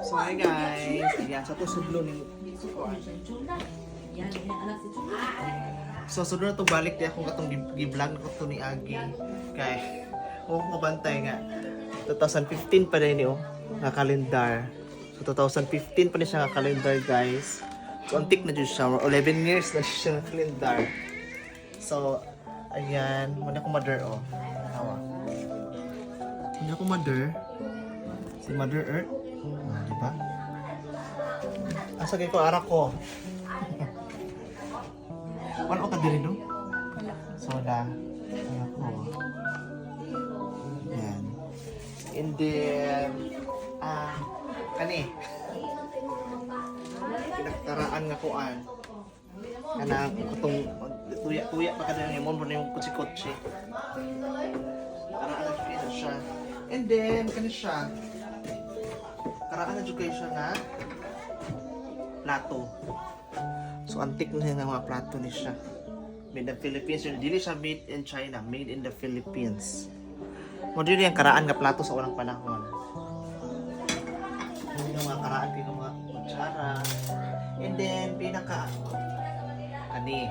So hi guys, ayan, sa to sudlo ni So sudlo na to balik di ako katong gi-vlog ko to ni Agi. Kay ko bantay nga 2015 pa din oh, nga kalendar. So 2015 pa ni siya nga kalendar guys. So antik na jud siya, 11 years na siya nga kalendar. So ayan, muna ko mother oh. Hawa. Muna ko mother. Si Mother Earth. Ah, di ba? Asa kay ko arak ko. Ano ka diri no? Soda. Anak ko. Yan. And then kani. Pinagtaraan nga kuan. Kanang katong tuya-tuya pa kada ni mo yung kutsi-kutsi. Taraan na siya. And then kani siya. Karaan na juga siya nga plato. So antik na nga mga plato ni siya. Made in the Philippines. Dili siya made in China, made in the Philippines. Mo dili ang karaan nga plato sa unang panahon. Yung mga karaan kay mga kutsara. And then pinaka kani.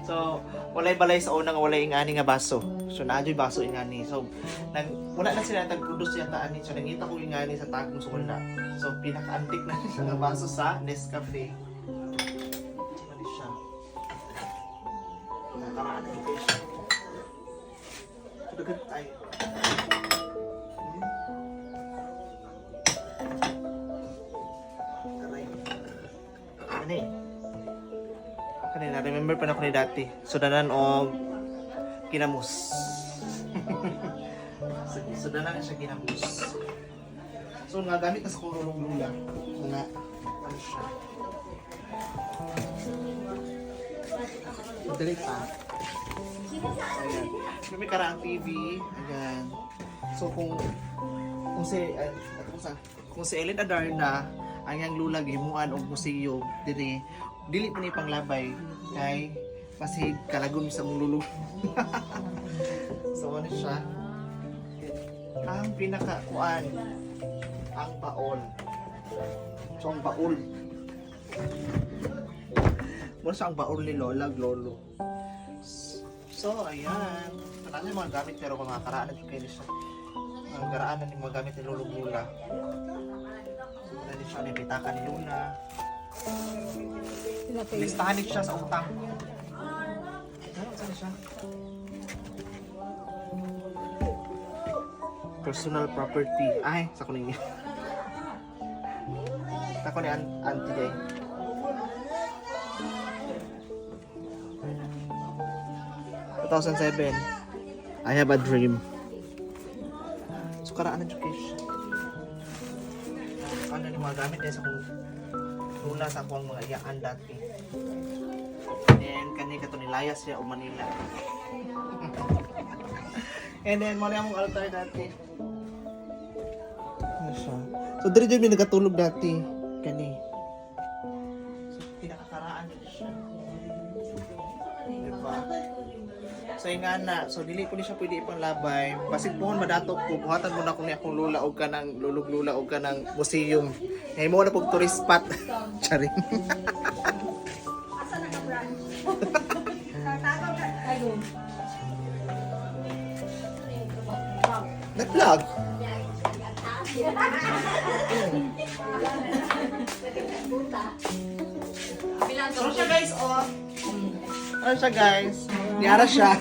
So walay balay sa unang walay ingani nga baso. So naadyo'y baso ingani. So wala na sila nag-produce yata ani. So nangita ko ingani sa tagong sukula. So pinaka-antik na siya nga baso sa Nescafe. Ano siya? Nakaraan na ito siya. So dagat tayo. Aray. Ano eh? Kanina, remember pa na ako ni dati. Sudanan o kinamos. Sudanan siya kinamos. So nga gamit na sa kululong lula. Nga, ano siya. Dali pa. Ayan. May karaang TV. Ayan. So kung si Ellen Adarna ang yang lula gimuan og museo dili pa ni panglabay kay masig kalagon sa mong lulu. So ano siya? Ang pinakakuan ang baol. So ang baol. Muna siya ang baol ni Lola Lolo. So ayan. Marami mga gamit pero mga karaan na kayo siya. Ang karaan na mga gamit ni Lolo Lula. Dali siya ni pitaka ni Luna. Listahan siya sa utang. Saan siya? Personal property. Ay, sa kuning niya. Sa kuning auntie day. ...2007. I have a dream. So, karaan education. Ano yung mga gamit din sa kung lula sa akong mga iyaan dati. And kani ka to nilayas siya o Manila. And then mali among altar dati. Ano siya? So diri jud mi nagatulog dati kani. So pinakakaraan din siya. Diba? So ingana, so dili ko ni siya pwede ipanglabay. Basig pohon madatok ko buhatan mo na ko ni akong lula og kanang lulog lula og kanang museum. Ngay mo na pug tourist spot. Charing. Asa na ka brand? Tatago ka. Ayo. Nag-vlog. Ano siya guys, oh? Ano siya guys? Niara siya.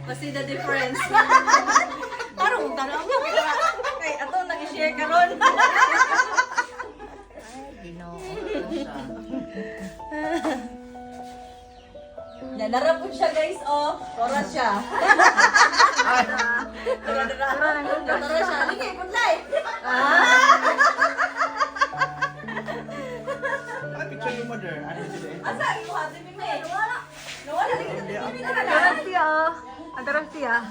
What's the difference? Tarong tarong. Kay ato nag-share karon. Ginoo. Ano siya? Nalara po siya guys, oh. Oras siya. Nalara siya. Lingay, punlay. Ano picture yung mother? Ano yun? Asa, ikuha, si Mime. Nawala. Nawala, lingay. Adarang siya.